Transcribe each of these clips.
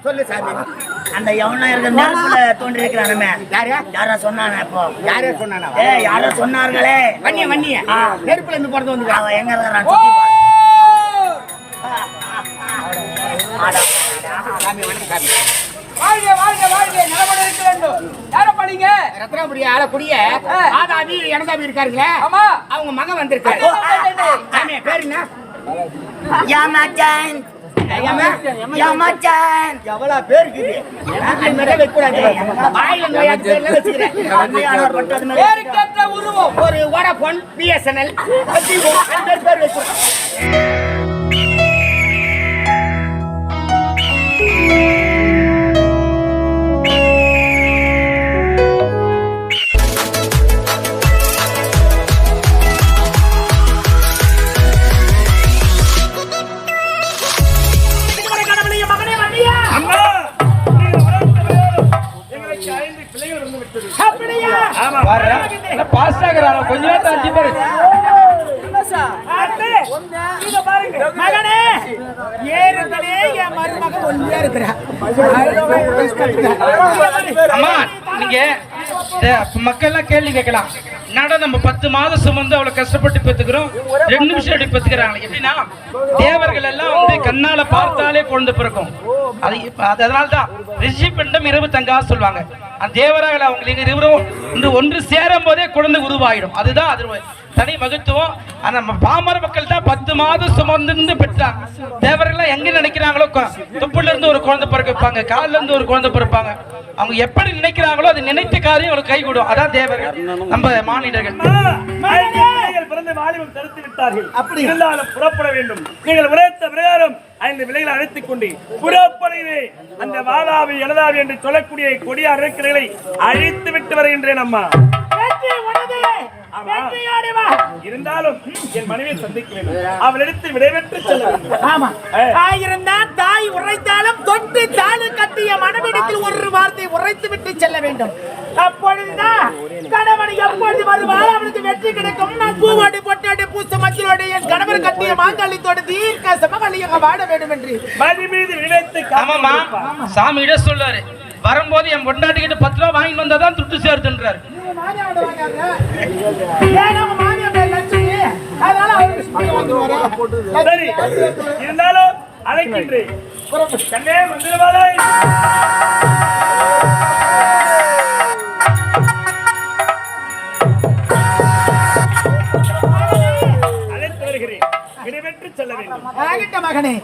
சொல்லு சாமி. அந்த எவனா இருக்க நெருப்புல தோன்றி இருக்கிறானுமே யாரா சொன்னானே இப்போ யாரே சொன்னானா? யாரோ சொன்னார்களே வண்ணிய நெருப்புல இருந்து போறது வந்து அவன் எங்க இருக்கிறான் சாமி வணக்கம் சாமி. வாழ்க வாழ்க வாழ்க நலமுடன் இருக்க வேண்டும். யார பண்ணீங்க? ரத்னாபுரி ஆளக்கூடிய ஆதாவி எனதாவி இருக்காருங்களே, ஆமா, அவங்க மகன் வந்திருக்காரு. சாமி பேரு என்ன? யாமாச்சான் யாமாச்சான் எவ்வளவு பேர் இருக்குது. அது மாதிரி வைக்கூடாது. வாயில நோயாச்சு பேர்ல வச்சுக்கிறேன். பேருக்கேற்ற உருவம். ஒரு வோடாஃபோன், பிஎஸ்என்எல், பேர் வச்சுக்கிறேன். கொஞ்ச நேரத்துல 5 பேர் மகனே ஏறுதலே என் மருமகன் ஒன்றே இருக்கிறா. அம்மா நீங்க மக்கள் எல்லாம் கேள்வி கேட்கலாம். என்னடா நம்ம 10 மாதம் சுமந்து அவ்வளவு கஷ்டப்பட்டு பெத்துக்கிறோம், 2 நிமிஷம் அப்படி பெத்துக்கிறாங்க. எப்படின்னா தேவர்கள் எல்லாம் வந்து கண்ணால பார்த்தாலே குழந்தை பிறக்கும். அதனால்தான் ரிஷி பெண்டம் 20 தங்கா சொல்லுவாங்க. அந்த தேவராக அவங்களுக்கு இருவரும் இந்த ஒன்று சேரும் போதே குழந்தை உருவாயிடும். அதுதான் அது தனி மகத்துவம். அந்த பாமர மக்கள் தான் 10 மாதம் சுமந்து பெற்றாங்க. தேவர்கள் எங்க நினைக்கிறாங்களோ தொப்புல இருந்து ஒரு குழந்தை பிறக்க வைப்பாங்க, காலில இருந்து ஒரு குழந்தை பிறப்பாங்க. அவங்க எப்படி நினைக்கிறாங்களோ அது நினைத்த காரியம் அவங்களுக்கு கைகூடும். அதான் தேவர்கள் நம்ம மாநிலர்கள். பிறந்த வாலிபம் தடுத்து விட்டார்கள். அப்படி இருந்தாலும் புறப்பட வேண்டும். நீங்கள் உரைத்த பிரகாரம் 5 விலைகளை அழைத்துக் கொண்டு புறப்படுகிறேன். அந்த வாதாவி எனதாவி என்று சொல்லக்கூடிய கொடிய அரக்கர்களை அழித்து விட்டு வருகின்றேன். அம்மா இருந்தாலும் என் மனைவியை சந்திக்க வேண்டும். அவள் எடுத்து விடைபெற்று செல்ல வேண்டும். ஆமா, ஆயிருந்தான் தாய் உரைத்தாலும் தொட்டு தாழு கட்டிய மனைவிடத்தில் ஒரு வார்த்தை உரைத்து விட்டு செல்ல வேண்டும். அப்பொழுதுதான் கணவன் எப்பொழுது வருவார் அவனுக்கு வெற்றி கிடைக்கும். நான் பூவாடி பொட்டாடி பூச மஞ்சளோடு என் கணவர் கட்டிய மாங்கல்யத்தோடு தீர்க்க சமகலியாக வாட வேண்டும் என்று மதி மீது விளைத்து. ஆமாமா, சாமியிட சொல்றாரு, வரும்போது என் பொண்டாட்டி கிட்ட 10 ரூபா வாங்கிட்டு வந்தாதான் துட்டு சேர்த்துன்றாரு. சரி, இருந்தாலும் அழைக்கின்றேன். கண்ணே மந்திரவாளை அழைத்து வருகிறேன். விடைபெற்று செல்ல வேண்டும். மகனே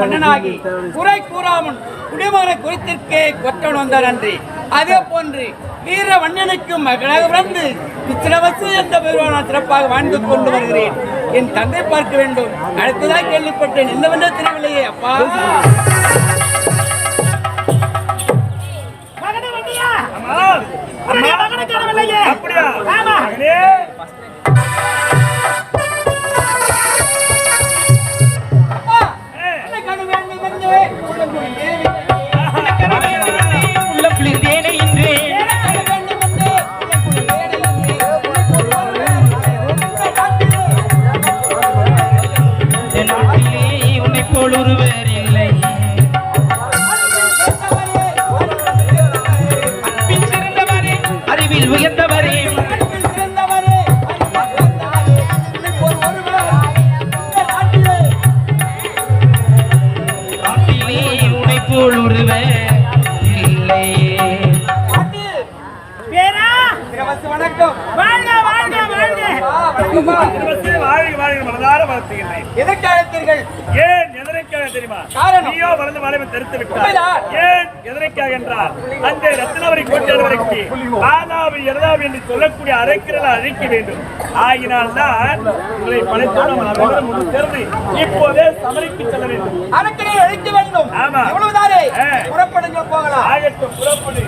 மன்னனாகி குறை கூறாமல் குடிமகனை குறித்திற்கே கொற்றவன் வந்தார் அன்றி. அதே போன்று வீர வண்ணனுக்கும் மகனாக பிறந்து சித்திரவசு என்ற பெருமானால் சிறப்பாக வாழ்ந்து கொண்டு வருகிறேன். என் தந்தை பார்க்க வேண்டும். அடுத்ததாக கேள்விப்பட்டேன், என்னவென்ற தெரியவில்லையே. அப்பா அப்படியா? அறிவில் உயர்ந்தவரே வாழ்க வாழ்க மனதார வாழ்த்துகிறேன். எதற்காக ஏன் எதற்காக தெரியுமா? காரணம். நீயோ வளர்ந்து வாழை தடுத்து விட்டார். உண்மைதான். ஏன் எதற்காக என்றால் அந்த ரத்னாவரி கோட்டைக்கு ஆதாவி எதாவி என்று சொல்லக்கூடிய அரைக்கிறத அழிக்க வேண்டும். ஆகினால் தான் உங்களை படைத்தோடு சேர்ந்து இப்போதே சமரிக்கு செல்ல வேண்டும். அரக்கனை அழிக்க வேண்டும். ஆமா. இவ்வளவுதானே? ஆ. புறப்படுங்க, போகலாம். ஆகட்டும், புறப்படு.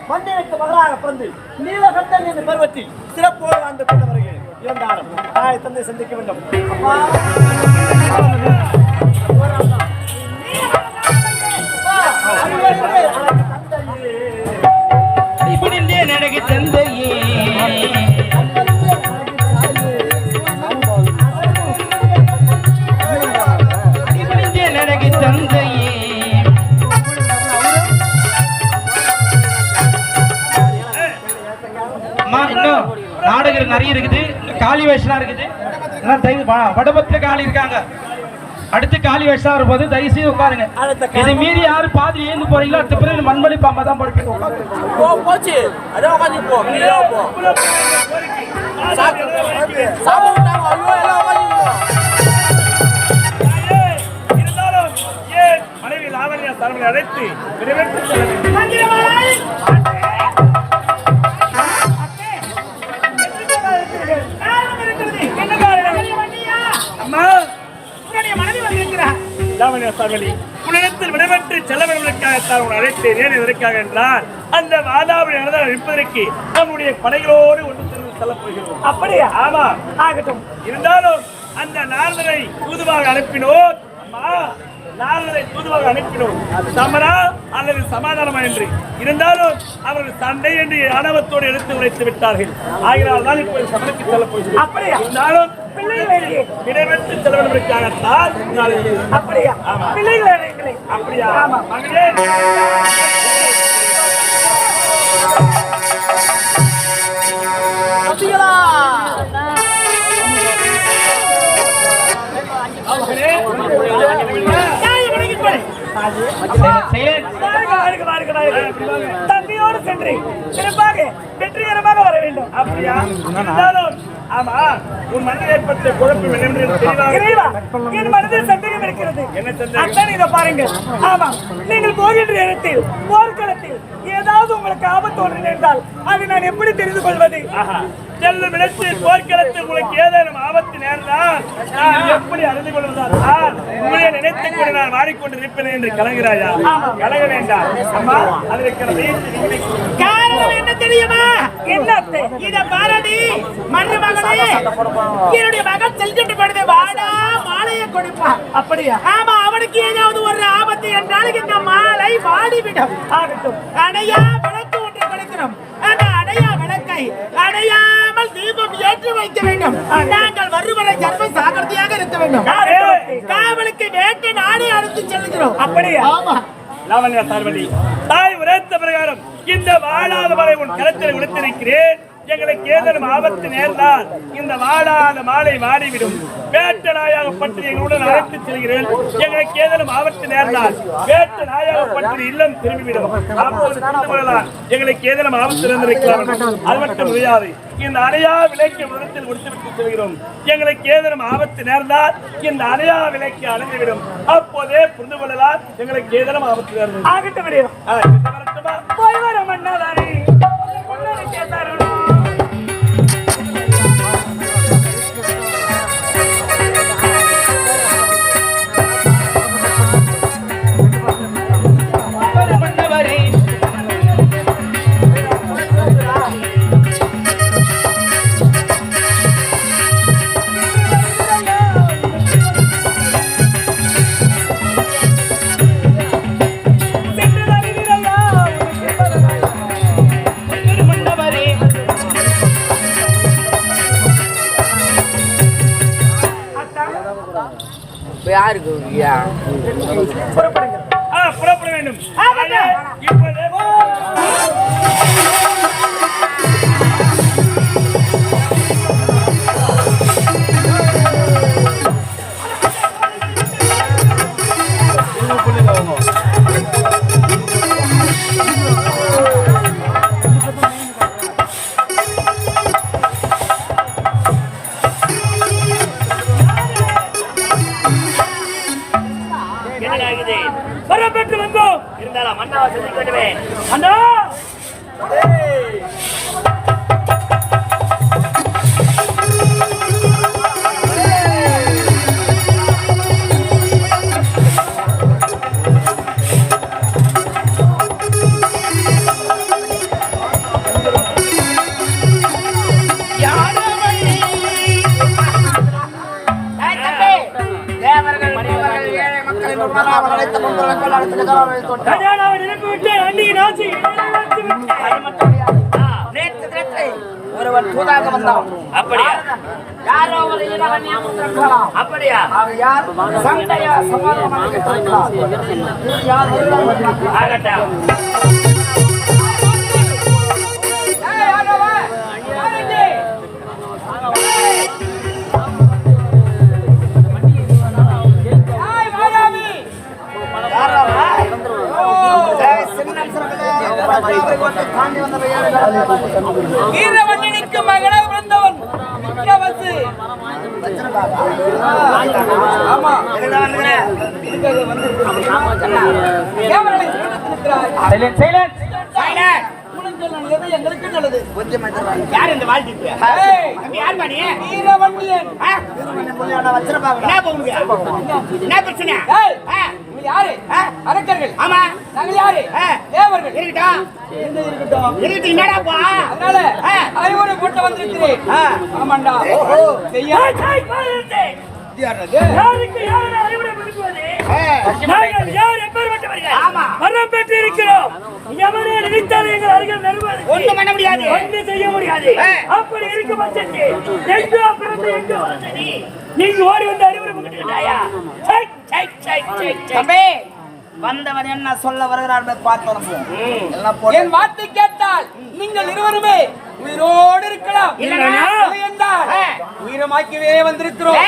மண்ணிற்கு மகளாக பிறந்து நீலகண்டன் என்ற பருவத்தில் சிறப்போடு வாழ்ந்து கொண்ட வருகிறேன். இருந்தாலும் தாய் தந்தை சந்திக்க வேண்டும். இப்படிந்தே நடக்கு தந்தையே இப்படிந்தே நடக்கு தந்தையே இன்னும் நாடகர் நிறைய இருக்குது, காளி வேஷம் இருக்குது. வடபத்துல காளி இருக்காங்க, அடுத்து காளி வேஷம் வரும்போது தயவு செய்து உட்காருங்க. இதை மீறி யாரு பாதி ஏந்து போறீங்களோ அடுத்த பிறகு மண்மொழி பாம்பா தான் படுப்பீங்க. போச்சு அதான் உட்காந்து போ. இருந்தாலும் ஏன் மனைவி லாவண்யா தலைமையை அழைத்து விரைவிட்டு செல்ல வேண்டும். உலகத்தில் விடைபெற்று செல்ல வேண்டுவதற்காகத்தான் உங்களை அழைத்தேன். ஏன் எதற்காக என்றால் அந்த வாதாபுரி இருப்பதற்கு நம்முடைய படைகளோடு ஒன்று சேர்ந்து செல்ல போகிறோம். அப்படியா? ஆமா. ஆகட்டும். இருந்தாலும் அந்த நாரதரை தூதுவாக அனுப்பினோம். அம்மா, நாரதரை தூதுவாக அனுப்பினோம். சமரா அல்லது சமாதானமா என்று. இருந்தாலும் அவர்கள் சண்டை என்று ஆணவத்தோடு எடுத்து உரைத்து விட்டார்கள். ஆகினால் தான் இப்போது சமரத்துக்கு செல்ல போகிறோம். அப்படியா? இருந்தாலும் பிள்ளைகள் விடைபெற்று செல்ல வேண்டுவதற்காகத்தான் அப்படியா? பிள்ளைகள் அப்படியா? மகளே, தம்பியோடு சென்று சிறப்பாக வெற்றிகரமாக வர வேண்டும். அப்படியா? இருந்தாலும் ஆமா, உன் மனதில் ஏற்பட்ட குழப்பம் என்னவென்று தெரியவா? என் மனதில் சந்தேகம் இருக்கிறது. என்ன சந்தேகம்? அதான் இதை பாருங்கள். ஆமா, நீங்கள் போகின்ற இடத்தில் போர்க்களத்தில் ஏதாவது உங்களுக்கு ஆபத்து ஒன்று நேர்ந்தால் அதை நான் எப்படி தெரிந்து கொள்வது? செல்லும் இடத்தில் போர்க்களத்தில் உங்களுக்கு ஏதேனும் ஆபத்து நேர்ந்தால் நான் எப்படி அறிந்து கொள்வதால் உங்களை நினைத்துக் கொண்டு நான் மாறிக்கொண்டு இருப்பேன் என்று கலங்குகிறாயா? கலங்க வேண்டாம் அம்மா. அதற்கு காரணம் என்ன தெரியுமா? என்ன? இத பாரடி மருமகளே, என்னுடைய மகன் செல்கின்ற பொழுது வாடா மாலையை கொடுப்பான். அப்படியா? ஆமா, அவனுக்கு ஏதாவது ஒரு ஆபத்து என்றால் இந்த மாலை வாடிவிடும். ஆகட்டும். அணையா விளக்கு ஒன்று கொடுக்கிறோம். அந்த அணையா விளக்கை அணையாமல் தீபம் ஏற்றி வைக்க வேண்டும். நாங்கள் வருவரை சர்வ சாகர்த்தியாக இருக்க வேண்டும். காவலுக்கு வேட்டை நாடே அழைத்து செல்கிறோம். அப்படியா? ஆமா. லாவண்யா சார்வழி தாய் உரைத்த பிரகாரம் இந்த வாழாத மலை உன் கரத்தில் விடுத்திருக்கிறேன். எங்களுக்கு ஏதேனும் ஆபத்து நேர்ந்தால் இந்த வாழாத மாலை வாடிவிடும். வேட்ட நாயாகப்பட்டு எங்களுடன் அழைத்து செல்கிறேன். எங்களுக்கு ஏதேனும் ஆபத்து நேர்ந்தால் வேட்ட நாயாகப்பட்டு இல்லம் திரும்பிவிடும். அப்போது கொண்டு வரலாம். எங்களுக்கு ஏதேனும் ஆபத்து இருந்திருக்கலாம். அது மட்டும் முடியாது. இந்த அணையா விலைக்கு விடத்தில் முடித்துவிட்டு செல்கிறோம். எங்களுக்கு ஏதேனும் ஆபத்து நேர்ந்தால் இந்த அணையா விலைக்கு அணைந்துவிடும். அப்போதே புரிந்து கொள்ளலாம் எங்களுக்கு ஏதேனும் ஆபத்து நேர்ந்தது. ஆகட்டும் விடு. போய் வர மன்னாதாரி புறப்பட வேண்டும். வரப்பெற்று வந்தோம். இருந்தாலும் அண்ணாவை சந்திக்க வேண்டுமே. அண்ணா ஒருவன் தூதாக வந்தான். அப்படியா? யாரோ ஒரு இளவன் ஏமாந்திருக்கலாம். அப்படியா? யார் சண்டையா சமாதானம் கேட்டிருக்கலாம். ஆகட்டும். வீரவண்ணனுக்கு மகனாக பிறந்தவன் விக்ரமசி. ஆமா எங்களுக்கு நல்லது. யார் இந்த வாழ்க்கை? யார் பாணி? வீரவண்ணியன் வச்சிருப்பாங்க. என்ன பிரச்சனை? யாரு? அரக்கர்கள். ஆமா. நாங்கள் யாரு? தேவர்கள். இருக்கட்டும். என்னடாப்பா? அதனால அறிவுரை போட்டு வந்திருக்கிறேன். ஆமாண்டா. யாருக்கு யார் அறிவுரை கொடுப்பது? நாங்கள் யார் எப்பேற்பட்டவர்கள்? வரம் பெற்று இருக்கிறோம். எவரே நினைத்தாலும் எங்கள் அருகில் நெருங்குவது ஒண்ணும் பண்ண முடியாது. ஒன்றும் செய்ய முடியாது. அப்படி இருக்கும் பட்சத்தில் எங்கோ பிறந்து எங்கோ வளர்ந்த நீங்க ஓடி வந்து அறிவுரை கொடுத்துட்டாயா? தம்பி, வந்தவன் என்ன சொல்ல வருகிறார் பார்த்தோம். என் வார்த்தை கேட்டால் நீங்கள் இருவருமே உயிரோடு இருக்கலாம். என்றால் உயிரமாக்கவே வந்திருக்கிறோம்.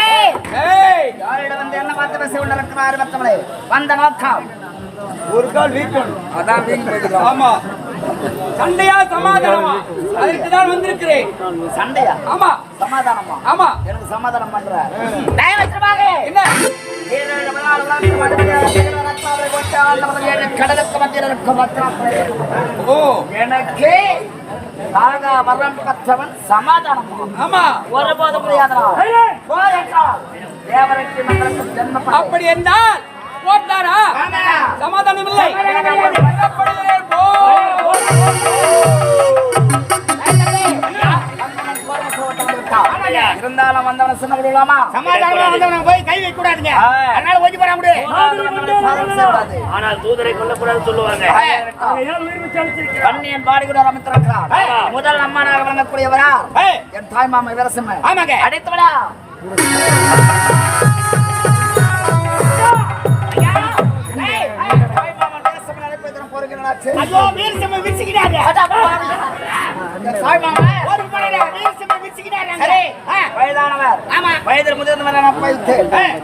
யாரிடம் வந்து என்ன வார்த்தை பேச கொண்டிருக்கிறார் மற்றவளே? வந்த நோக்கம் ஒரு கால் வீக்கணும். அதான் வீக்கு. ஆமா, சண்டையா சமாதானமா? அதற்கு தான் வந்திருக்கிறேன். சண்டையா? ஆமா. சமாதானமா? ஆமா. எனக்கு சமாதானம் பண்ற என்ன? கடலுக்கு மத்தியில் ஓ, எனக்கு வரம் பெற்றவன் சமாதானம். ஆமா. ஒருபோது முடியாதா? தேவருக்கு மந்திரத்தில் ஜென்ம அப்படி என்றால் போட்டாரா? சமாதானம் இல்லை. இருந்தாலும் வந்தவன சின்ன விடலாமா? சமாதானமா வந்தவன போய் கை வைக்க கூடாதுங்க. அதனால ஓடி போற முடியே. ஆனால் தூதரை கொல்லக்கூடாது சொல்லுவாங்க. கண்ணியன் பாடிக்கூட அமைத்திருக்கிறார். முதல் அம்மானாக விளங்கக்கூடியவரா என் தாய் மாமா வீரசிம்மன். ஆமாங்க. அடைத்துவிடா. ஐயோ, வீரசிம்மன் விரிச்சுக்கிட்டாரு. வயதானவர். வயதில் முதிர்ந்தவர்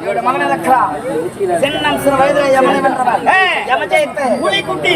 இவருடைய மகன் இருக்கிறார். சின்னம் சிறு வயதில் யமனை வென்றவர். யமஜெயத்து புலிக்குட்டி.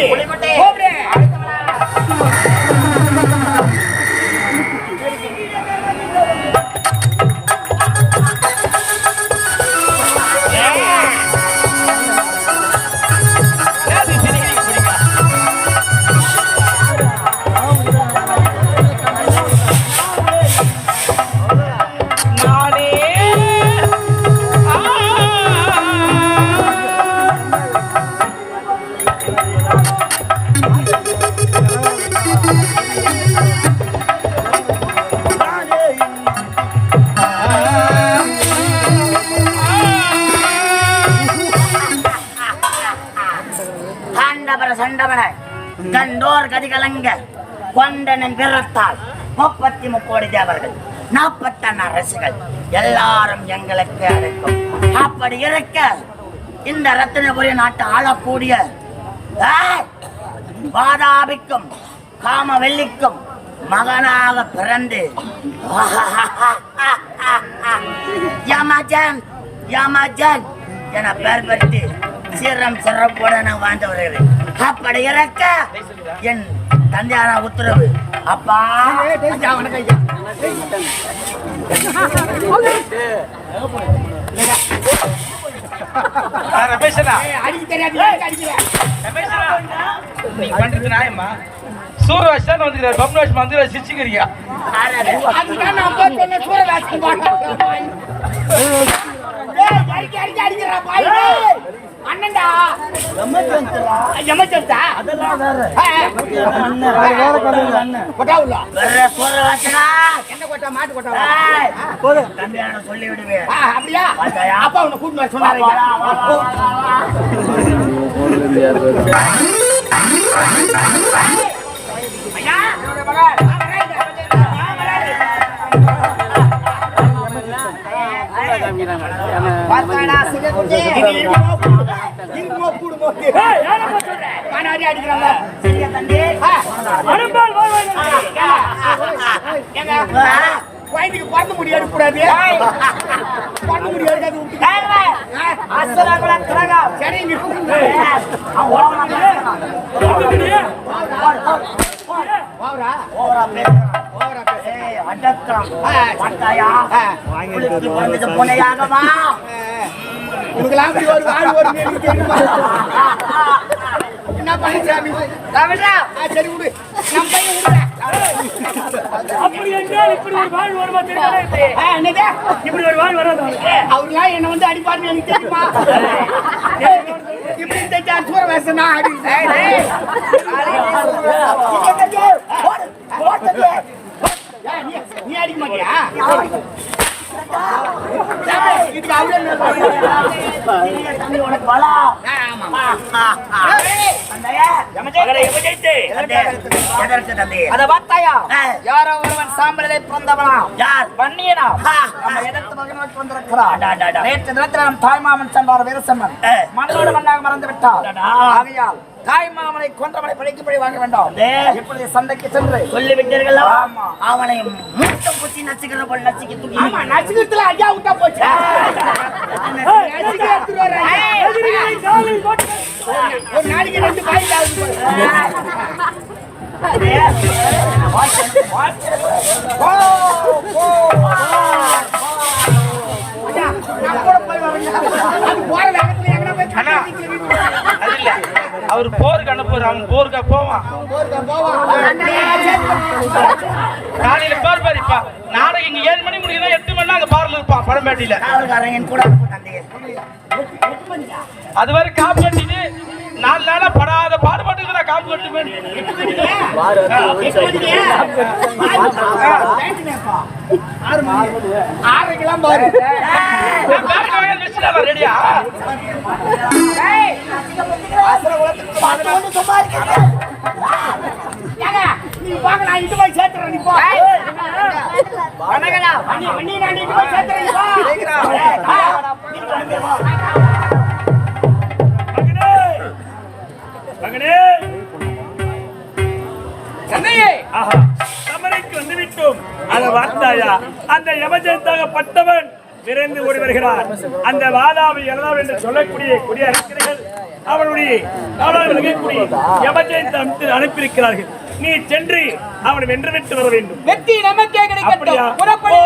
கண்டோர் கதிகலங்க கொண்டனன் வீரத்தால் 33 கோடி தேவர்கள் 41 அரசுகள் எல்லாரும் எங்களுக்கு அழைக்கும் அப்படி இருக்க இந்த ரத்தினபுரி நாட்டை ஆளக்கூடிய வாதாபிக்கும் காமவெல்லிக்கும் மகனாக பிறந்து யமஜன் யமஜன் என பெயர் பெற்று சீரம் சிறப்போட நான் வாழ்ந்து வருகிறேன். அப்படி இருக்க என் தந்தையான உத்தரவு அப்பா நீ பண்றது நியாயமா? சூரவாசி தான் வந்துக்கிறார், பப்னவாசி வந்து சிரிச்சுக்கிறியா? அண்ணன்டா யமஜந்தா அதெல்லாம் வேற கொட்டாவுல வேற சூரவாசனா என்ன கொட்டா மாட்டு கொட்டா போடு தம்பியான சொல்லி விடுவேன். அப்படியா அப்பா உன்னை கூட்டிட்டு வர சொன்னாரு. ஐயா பாத்தாடா சிங்கக்குட்டி இங்கோ கூடு போட்டு கானாடி அடிக்கறாங்க. சரியா தம்பி அரும்பால் வாழ்வாய் ஏங்க குழந்தைக்கு பறந்து முடி எடுக்க கூடாது. பறந்து முடி எடுக்காது விட்டு அசரகுல திரகா சரி இங்க வாவரா ஓவரா பேசு. ஏய் அடக்கம் பாத்தாயா குளித்து வந்து பொனையாகவா உனக்கெல்லாம் இப்படி ஒரு வாழ் ஒரு மீன் தெரியுமா? என்ன பண்ணிச்சாமி ரவிடா சரி விடு நம்ம பையன் விடுறேன். அப்படி என்றால் இப்படி ஒரு வாழ் வருமா தெரியாது. என்னது இப்படி ஒரு வாழ் வராது. அவருலாம் என்ன வந்து அடிப்பாருன்னு எனக்கு தெரியுமா? இப்படி தைச்சா சூற வேசனா அடி நீ அடிக்க மாட்டியா? இதுக்கு அவ்வளவு தம்பி உனக்கு பலம். எதற்கு தம்பி? அத பார்த்தாயா? ஆ. யாரோ ஒருவன் சாம்பலிலே பிறந்தவனா? யார்? வன்னியனா? ஆ. நம்ம எதிர்த்து மகனுக்கு வந்திருக்கிறான். அடா, அடா, அடா. நேற்று தினத்தில் நம் தாய்மாமன் சென்றார் வீரசம்மன். ஆ. மண்ணோடு மண்ணாக மறந்து விட்டார். அடடா. ஆகையால் தாய்மாமனை கொன்றவனை பழிக்கும்படி வாங்க வேண்டாம். டே. இப்பொழுது சண்டைக்கு சென்று சொல்லிவிட்டீர்களா? ஆமா. அவனை மூட்டை பூச்சி நச்சுக்கிற போல் நச்சுக்கி தூக்கி ஆமா நச்சுக்கிறதுல ஐயா விட்டா போச்சு. நச்சுக்க எடுத்துட்டு வர்றேன். ஒரு நாளைக்கு 2 பாயிண்ட் ஆகுது. ஐயா, நான் கூட போய் வரேன். அது போற வேகத்துல எங்கனா போய் கட்டிக்கிட்டு அது இல்ல, அவர் போருக்கு அனுப்புற, அவன் போருக்கா போவான். காலையில பார் பாரு, இப்ப நாடகம் இங்க 7 மணி முடியுதுன்னா 8 மணி அங்க பார்ல இருப்பான் பழம்பேட்டியில. காவல்காரன் என் கூட அனுப்பு தந்தையே. அது வரை காப்பு கட்டிட்டு 4 நாளா படாத பாடுபட்டு நான் காப்பு கட்டுவேன். ஆறுக்கெல்லாம் பாரு. ரெடியா? ஏங்க, நீ வாங்க, நான் இட்டு போய் சேர்த்துறேன். நீ போ. வணங்கடா. வண்டி நான் இட்டு போய் சேர்த்துறேன். நீ போ. மகனே தந்தையே, ஆஹா சமரைக்கு வந்து விட்டோம். அதை வார்த்தாயா? அந்த யமஜெயந்தாகப்பட்டவன் விரைந்து ஓடி வருகிறார். அந்த வாதாவை எழலாம் என்று சொல்லக்கூடிய கொடிய அறிஞர்கள் அவனுடைய இருக்கக்கூடிய யமஜெயந்தை அனுப்பியிருக்கிறார்கள். நீ சென்று அவனை வென்றுவிட்டு வர வேண்டும். வெற்றி நமக்கே அப்படியா? கிடைக்கட்டும். புறப்படு.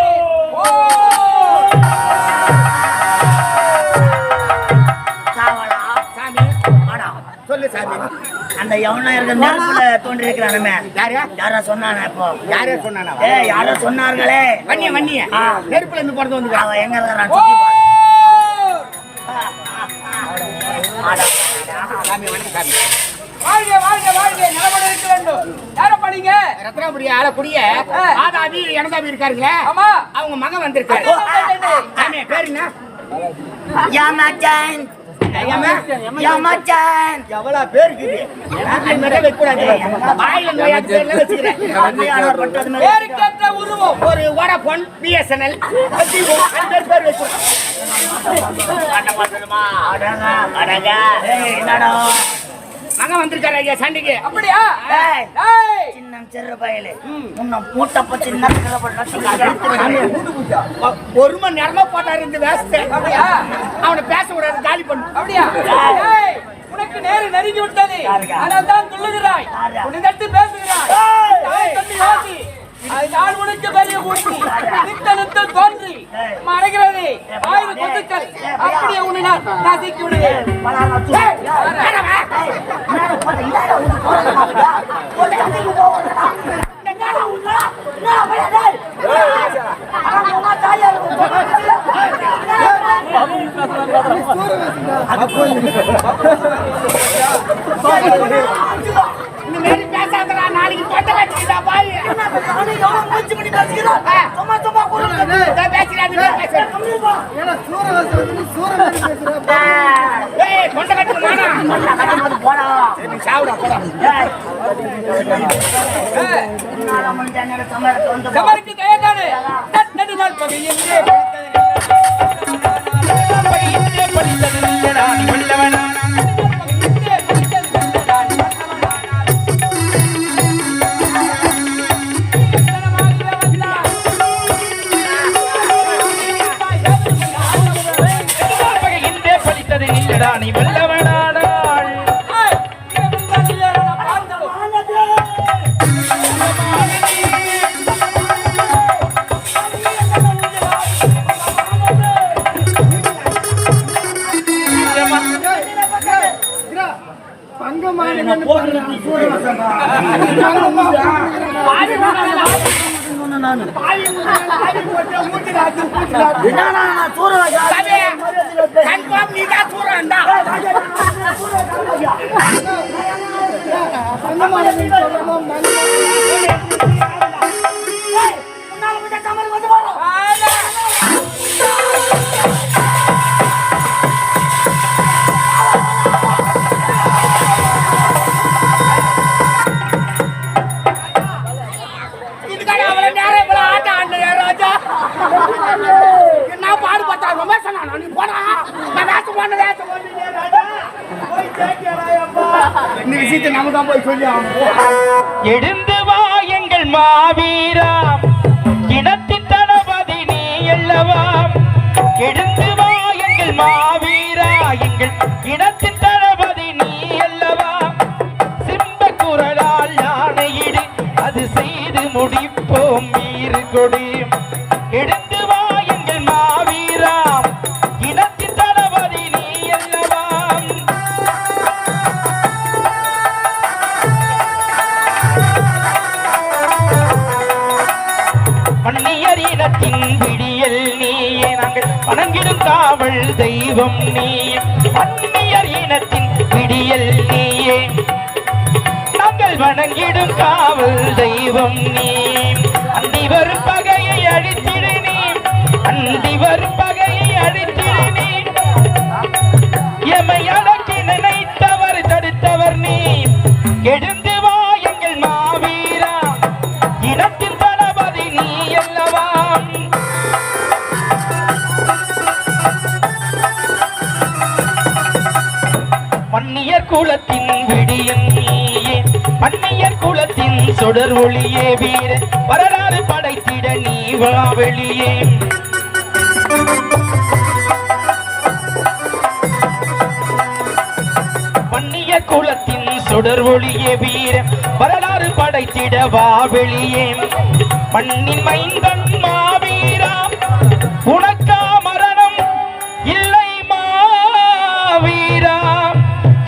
காவலா? சாமி, வாடா. சொல்லு சாமி. அந்த யவனாயர்கள் நெருப்புல தோன்றி இருக்கிறானே, யாரு? யாரா சொன்னானே இப்போ? யாரே சொன்னானா? ஏய், யாரோ சொன்னார்களே. வண்ணிய வண்ணிய ஆ. நெருப்புல இருந்து பிறந்து வந்து அவன் எங்க இருக்கிறான்? சுத்தி பாரு. ஆடா. சாமி வணக்கம் சாமி. வாழ்க வாழ்க வாழ்க நலமோடு இருக்க வேண்டும். யார பண்ணீங்க? ரத்னாபுரி ஆளக்கூடிய ஆதாவி எனதாவி இருக்காருங்களே. ஆமா, அவங்க மகன் வந்திருக்காரு. சாமி பேர் என்ன? யமஜன் என் மச்சான் எவ்வளவு பேர் இருக்குது அது மட்டும் வைக்கக்கூடாது. வாயில நோயாடி பேர்ல வச்சுக்கிறேன். கல்யாணம் பண்றது மாதிரி. பேருக்கேற்ற உருவம் ஒரு வோடாஃபோன் பிஎஸ்என்எல் பேர் வைக்கணும். அடகா என்னடா மகன் வந்திருக்காரு ஐயா சண்டைக்கு. அப்படியா? ஏய், ஏய், சின்ன சிறு பயலு உன்னை மூட்டை பச்சு ஒரு மணி நேரமா போட்டாரு இந்த வேஸ்ட். அப்படியா? அவனை பேச விடாது காலி பண்ணு. அப்படியா? ஏய், உனக்கு நேரு நெருங்கி விட்டது. ஆனால் தான் துள்ளுகிறாய், உன்னிடத்து பேசுகிறாய். தாய் தந்தை யோசி, அதுதான் உனக்கு பெரிய கூட்டி. நித்த தோன்றி மறைகிறது ஆயிரம் கொத்துக்கள். அப்படியே உன்னை நான் நசுக்கி விடுவேன். இந்த மாதிரி பேசாதடா, நாளைக்கு தொட்டை கட்டிக்கிட்டா பாய். மூச்சு பண்ணி பேசிக்கிறோம். சும்மா சும்மா தொண்டை கட்டு போடா. சாவுடா போடா. சமருக்கு தயங்காது. நடுநாள் பகையில் நீ வல்லவனானாள். எழுந்து வா எங்கள் மாவீரா, இனத்தின் தளபதி நீ அல்லவா. எழுந்து வா எங்கள் மாவீரா, எங்கள் இனத்தின் தளபதி நீ அல்லவா. சிம்ப குரலால் ஆணையிடு, அது செய்து முடிப்போம் வீறு கொடி. எழுந்து வா எங்கள் மாவீரா, இனத்தின் தளபதி நீ அல்லவா. மன்னியர் இனத்தின் விடியல் நீயே, நாங்கள் வணங்கிடும் காவல் தெய்வம் நீயே. மன்னியர் இனத்தின் விடியல் நீயே, நாங்கள் வணங்கிடும் காவல் தெய்வம் நீ. அந்தி வரும் பகையை அழித்திடு நீ, அந்தி வரும் பகையை அழித்திடு நீ. எமை அடக்கி நினைத்தவர் தடுத்தவர் நீ. எழுந்து வா எங்கள் மாவீரா, இனத்தின் தளபதி நீ அல்லவா. மன்னியர் குலத்தின் விடியன் நீயே, மன்னியர் குலத்தின் சுடர் ஒளியே. வீர வரலாறு படைத்திட நீ வா வெளியே. மன்னியர் குலத்தின் சுடர் ஒளியே. வீர வரலாறு படைத்திட வா வெளியே. மண்ணின் மைந்தன் மாவீரா, உனக்கா மரணம் இல்லை மாவீரா.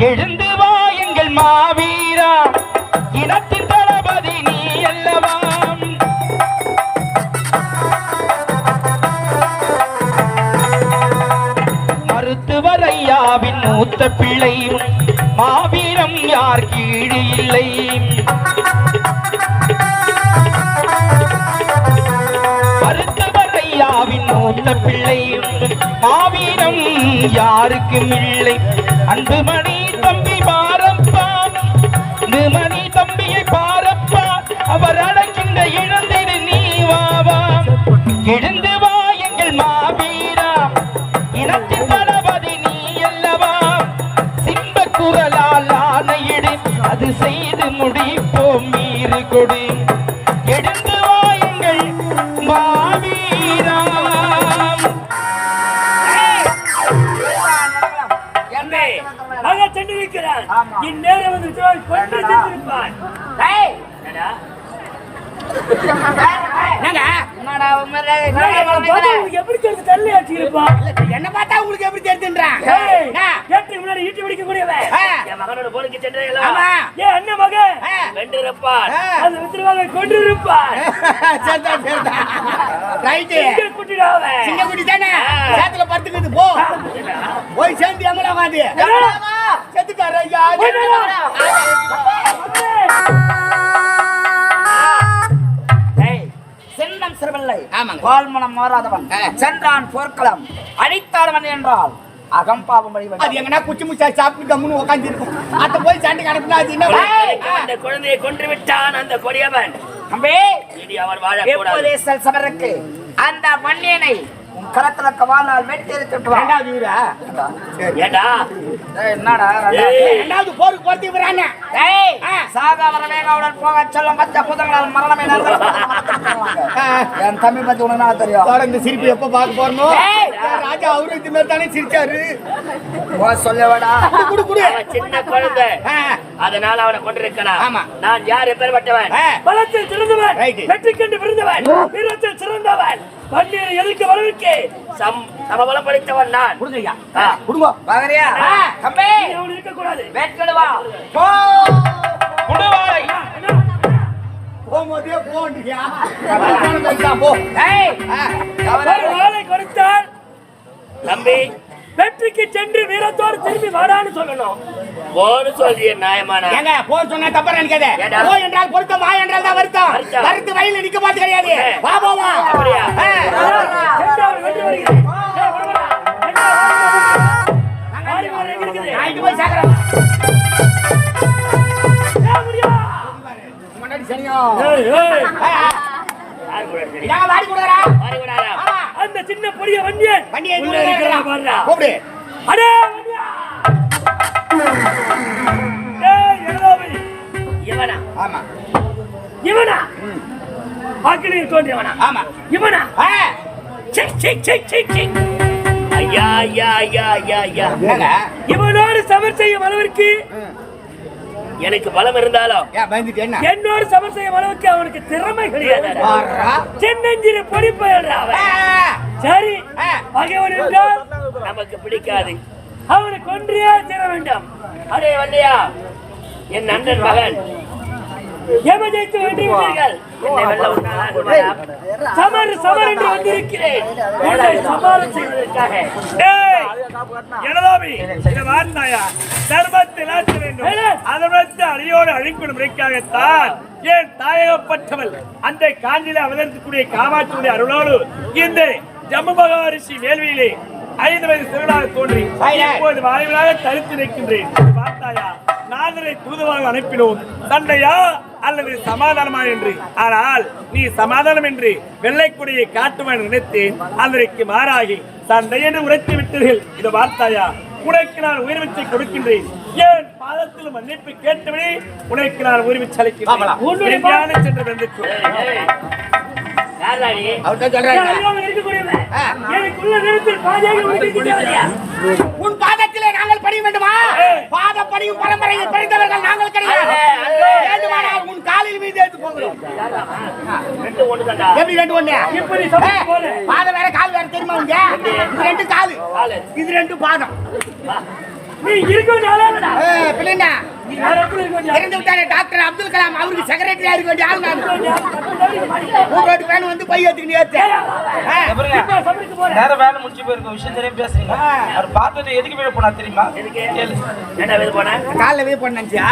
எழுந்து வா எங்கள் மாவீரா, இனத்தின் தளபதி நீ அல்லவா. மருத்துவர் ஐயாவின் மூத்த பிள்ளை, மாவீரம் யார் கீழ் இல்லை. மருத்துவர் ஐயாவின் மூத்த பிள்ளை, மாவீரம் யாருக்கும் இல்லை. அன்புமணி தம்பி பாரப்பா, அன்புமணி தம்பியை பாரப்பா, அவர் அழைக்கின்ற இழந்திடு நீ வாவா. எழுந்து வா எங்கள் மாவீரா, இனத்தின் தளபதி நீ அல்லவா. சிம்ப குரலால் ஆணையிடு, அது செய்து முடிப்போம் மீறு கொடு. எழுந்து வா எங்கள் மாவீரா. மகன் சென்றிருக்கிறான். இந்நேரம் வந்து கொண்டு சென்றிருப்பான். எப்படி தெரிஞ்சு தள்ளி ஆச்சு இருப்பான்? என்ன பார்த்தா உங்களுக்கு எப்படி தெரிஞ்சுன்றான்? கேட்டு முன்னாடி ஈட்டி பிடிக்க கூடியவன் என் மகனோட போருக்கு சென்றே ஏன் அண்ணன் மகன் வென்றிருப்பான். அது வித்துருவாங்க கொண்டிருப்பான். சிங்கக்குட்டி தானே சேத்துல படுத்துக்குது. போ போய் சேர்ந்து எங்கள உட்காந்து செத்துக்கார ஐயா. செல்லம் சிறுவில்லை, ஆமாங்க. பால்மனம் மாறாதவன், சென்றான் போர்க்களம், அடித்தாடவன் என்றால் அகம்பாவம் வழிவன். அது எங்கன்னா குச்சி முச்சா சாப்பிட்டு கம்முன்னு உட்காந்து இருக்கும். அத போய் சண்டைக்கு அனுப்புனா அது என்ன? அந்த குழந்தையை கொன்று விட்டான் அந்த கொடியவன். தம்பி, இனி அவர் வாழக்கூடாது. எப்போதே செல் சபருக்கு அந்த மண்ணியனை உன் கரத்துல கவாலால் வெட்டி எடுத்துட்டு ரெண்டாவது இவரா? ஏண்டா என்னடா ரெண்டாவது போருக்கு போறது இவரானே. சாகா வரவேகாவுடன் போக சொல்லும் பச்சை புதங்களால் மரணமே என் தம்பி பத்தி உனக்கு தெரியும். இந்த சிரிப்பு எப்ப பார்க்க போறோம்? ராஜா அவரு இது மாதிரி தானே சிரிச்சாரு. சொல்லவாடா குடு குடு. அவன் சின்ன குழந்தை, அதனால அவனை கொண்டிருக்கலாம். ஆமா. நான் யார் எப்பேற்பட்டவன்? பலத்தில் சிறந்தவன், வெற்றி கண்டு விருந்தவன், வீரத்தில் சிறந்தவன், பண்டிகை எதிர்க்க வரவிற்கு சமபலம் படைத்தவன் நான். குடுங்கய்யா குடுங்க. பாகரியா தம்பி அவன் இருக்கக்கூடாது. வேட்கடுவா போ குடுவாளை போமோதே போண்டியா. போ. ஒரு வாளை கொடுத்தால் தம்பி வெற்றிக்கு சென்று வீரத்தோடு திரும்பி வாடான்னு சொல்லணும். போன்னு சொல்றிய நியாயமான? ஏங்க போன் சொன்னா தப்பா நினைக்காத. போ என்றால் பொருத்தம், வா என்றால் தான் வருத்தம். வருத்து வயல்ல நிக்க மாட்டே கிடையாது. வா போவா. அப்படியா? வெற்றி வருகிறேன். நாளைக்கு போய் சாகறேன். முன்னாடி சனியோ. இதாங்க வாடி கொடுறா. அந்த சின்ன பொடிய வண்டியன் வண்டியை உள்ள இருக்கிறான் பாருடா. கூப்பிடு. அடே வண்டியா. ஏய் எலோவி. இவனா? ஆமா. இவனா? பாக்கிலில் தோன்றியவனா? ஆமா. இவனா? Check check check check check. ஐயா ஐயா ஐயா ஐயா ஐயா. என்னங்க? இவனோடு சமர் செய்யும் அளவிற்கு எனக்கு பலம் இருந்தாலும் ஏன் பயந்துட்டு என்ன? என்னோடு சமர் செய்யும் அளவுக்கு அவனுக்கு திறமை கிடையாது. பாரா. சென்னஞ்சிறு பொடி போயிடுறா அவன். சரி, பகைவன் என்றால் நமக்கு பிடிக்காது. அவனை கொன்றே தீர வேண்டும். அடே வண்டியா, என் அண்ணன் மகன் எமஜெயித்து வென்றுவிட்டீர்கள். என்னை வெல்ல உன்னால் சமர் சமர் என்று வந்திருக்கிறேன். உன்னை சமாளம் செய்வதற்காக. ஏய் எனதாமி, இதை வார்த்தாயா? தர்மத்தில் ஆற்ற வேண்டும். அதற்கு அடியோடு அழிக்கும் முறைக்காகத்தான் என் தாயகப்பட்டவள் அந்த காஞ்சியில அவதரிக்கக்கூடிய காமாட்சியுடைய அருளோடு இந்த ஜம்மு மகாரிஷி வேள்வியிலே 5 வயது சிறுவனாக தோன்றி இப்போது வாய்வனாக தரித்து நிற்கின்றேன். பார்த்தாயா, நாதரை தூதுவாக அனுப்பினோம். சண்டையா அல்லது சமாதானமா என்று. ஆனால் நீ சமாதானம் என்று வெள்ளைக்குடியை காட்டுவான் நினைத்தேன். அதற்கு மாறாகி சண்டை என்று உரைத்து விட்டீர்கள். இதை பார்த்தாயா, உனக்கு நான் உயிர்விச்சை கொடுக்கின்றேன். ஏன் பாதத்தில் மன்னிப்பு கேட்டவனே உனக்கு நான் உயிர்விச்சு அளிக்கின்றேன் சென்று வந்துச்சு. உன் பாதத்திலே நாங்கள் பணிய வேண்டுமா? பாத பணியும் பரம்பரையில் படித்தவர்கள் நாங்கள் கிடையாது. உன் காலில் மீது எடுத்து போகிறோம். எப்படி 2 1? பாதம் வேற கால் வேற தெரியுமா? உங்க இது 2 காலு, இது 2 பாதம். நீ இருக்கா பிள்ளைங்க இறந்து விட்டாரு டாக்டர் அப்துல் கலாம். அவருக்கு செக்ரட்டரியா இருக்க வேண்டிய ஆள் நான். உங்களோட பேன் வந்து பை ஏத்துக்கு ஏத்து. நேர வேலை முடிஞ்சு போயிருக்க விஷயம் தெரியும் பேசுறீங்க. அவர் பார்த்துட்டு எதுக்கு வீடு போனா தெரியுமா? என்ன வீடு போனா? காலைல வே பண்ணாச்சியா?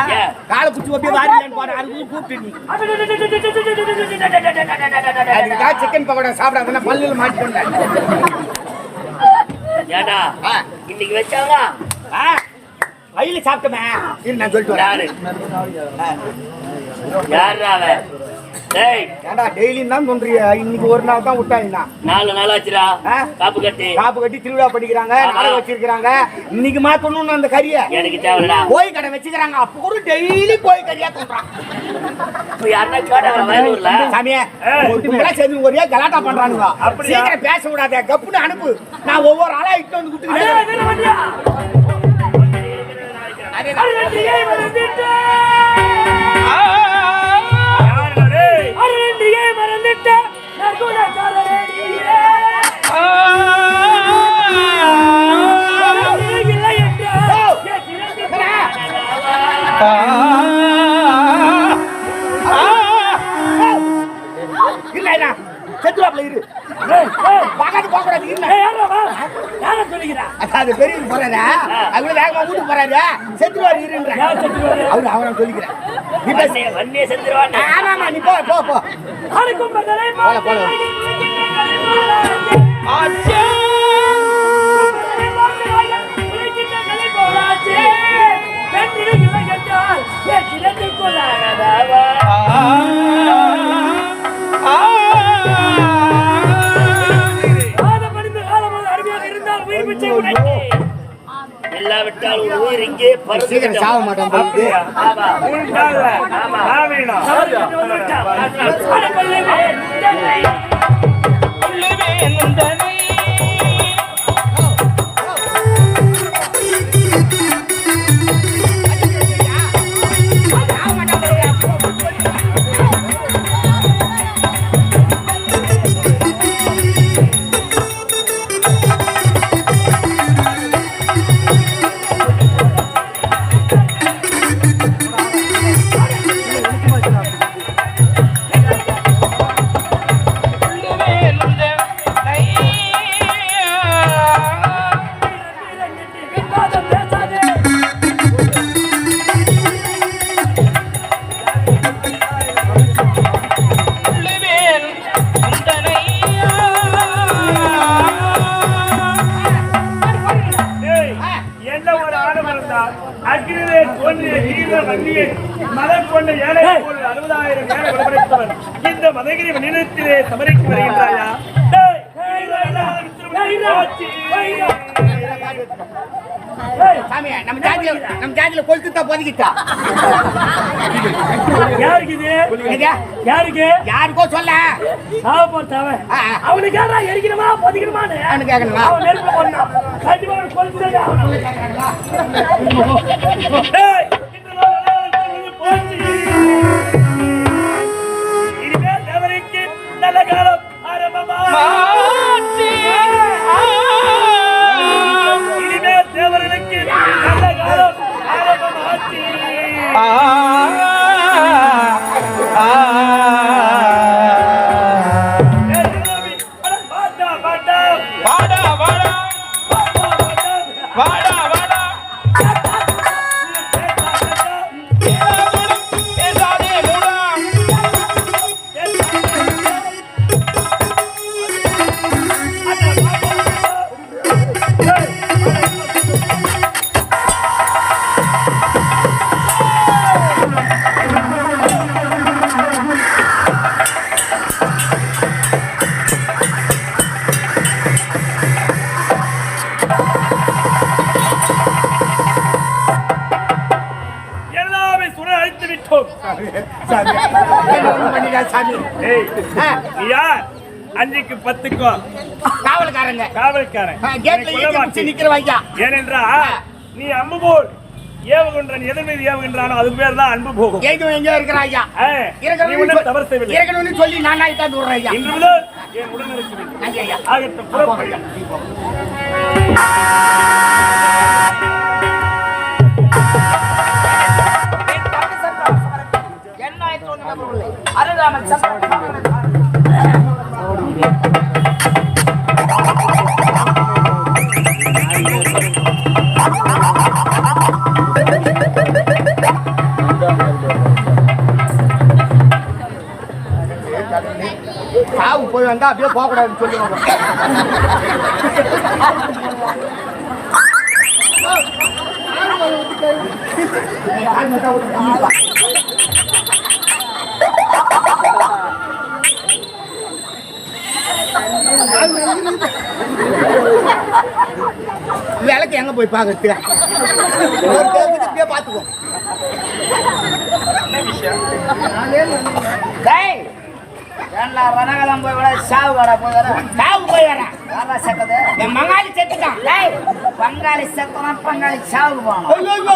காலை குச்சி அப்படியே வாரியான்னு போற. அதுக்கு கூப்பிட்டு நீ அதுக்கு சிக்கன் பக்கோடா சாப்பிடாதுன்னா பல்லுல மாட்டிக்கொண்டேன். ஏடா ஆ. இன்னைக்கு வச்சாங்க வயல சாப்பிட்டமே இரு நான் சொல்லிட்டு வரேன். யாரு அவன்? டேய் ஏன்டா டெய்லியும் தான் சொல்றிய, இன்னைக்கு ஒரு நாள் தான் விட்டாங்க. 4 நாள் ஆச்சுடா ஆ? காப்பு கட்டி காப்பு கட்டி திருவிழா படிக்கிறாங்க, நாடகம் வச்சிருக்காங்க. இன்னைக்கு மாத்தணும்னு அந்த கறியை எனக்கு தேவைடா. கோய் கடை வச்சுக்கிறாங்க. அப்ப கூட டெய்லி கோய் கறியா தோன்றான். இப்ப யாருன்னா கேட்டாங்க வயலூர்ல சாமியே ஒரு கும்பலா சேர்ந்து ஒரே கலாட்டா பண்றானுங்க. அப்படியா? சீக்கிரம் பேச விடாத, கப்புன்னு அனுப்பு. நான் ஒவ்வொரு ஆளா இட்டு வந்து குடுத்துக்கிறேன். இல்ல செத்துவாப்ல இரு. பக்கத்து போக கூடாது. அது பெரிய போறாரு, அவரு வேகமா வீட்டுக்கு போறாரு. செத்துவாரு இருன்ற அவரு அவனை சொல்லிக்கிறேன். நீ பேச வண்டியை செத்துருவான். ஆமாமா நீ போ போ போ போல போல. எல்லாவிட்டால் ஒரு உயிர் இங்கே சீக்கிரம் சாக மாட்டான் போயிட்டு. இந்த மதகிரி நிலத்திலே சமரிக்கு வருகின்றாயா? சாமியா நம்ம ஜாதியில கொளுத்துட்டா போதிக்கிட்டா. யாருக்கு இது? யாருக்கு? யாருக்கோ சொல்ல அவனுக்கு யாரா எரிக்கணுமா பொதிக்கணுமான்னு கேட்கணுமா? அவன் நெருப்பு போடணும். கண்டிப்பா கொளுத்துட்டே ஆகணும். இனிமேல் தேவருக்கு நல்ல காலம் ஆரம்பமா. இனிமேல் தேவர்களுக்கு நல்ல காலம் ஆரம்பமாச்சு. அஞ்சுக்கு 10க்கும் காவல்காரங்க காவல்காரன் நிக்கிறவாய்யா. ஏனென்றா நீ அம்பு போல் ஏவுகின்றான், எதன் மீது ஏவுகின்றானோ அது பேர் தான் அன்பு போகும். எங்க இருக்கிறாயா தவறு செய்யவில்லை. இருக்கணும்னு சொல்லி நான் ஆயிட்டாந்து விடுறேன். இன்று முதல் என் உடன் இருக்க வேண்டும். ஆகட்டும், புறப்படு. சாவு போய் வந்தா அப்படியே போக கூடாதுன்னு சொல்லுவாங்க. விளக்கு எங்க போய் பாக்குறது பாத்துக்கோ. ரணகலம் போய் விட சாவு கடை போய் சாவு போய் வரேன். என் மங்காளி செத்துட்டான். பங்காளி செத்தனா பங்காளி சாவுக்கு போகணும்.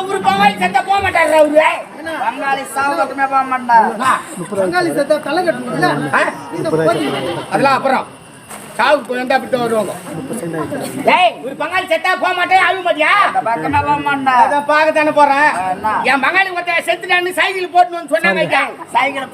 ஒரு பங்காளி செத்த போக மாட்டாரு அவரு. பங்காளி சாவு கட்டுமே போக மாட்டான். பங்காளி செத்தா தலை கட்டணும்ல, அதெல்லாம் அப்புறம் சாவுக்கு போய் வந்தா அப்படி வருவாங்க. ஒரு பங்காளி செத்தா போக மாட்டேன் அழுவ மாட்டியா? பக்கமே போக மாட்டேன். பார்க்கத்தானே போறேன். என் பங்காளி ஒருத்தர் செத்துட்டான்னு சைக்கிள் போட்டணும்னு சொன்னாங்க. சைக்கிள்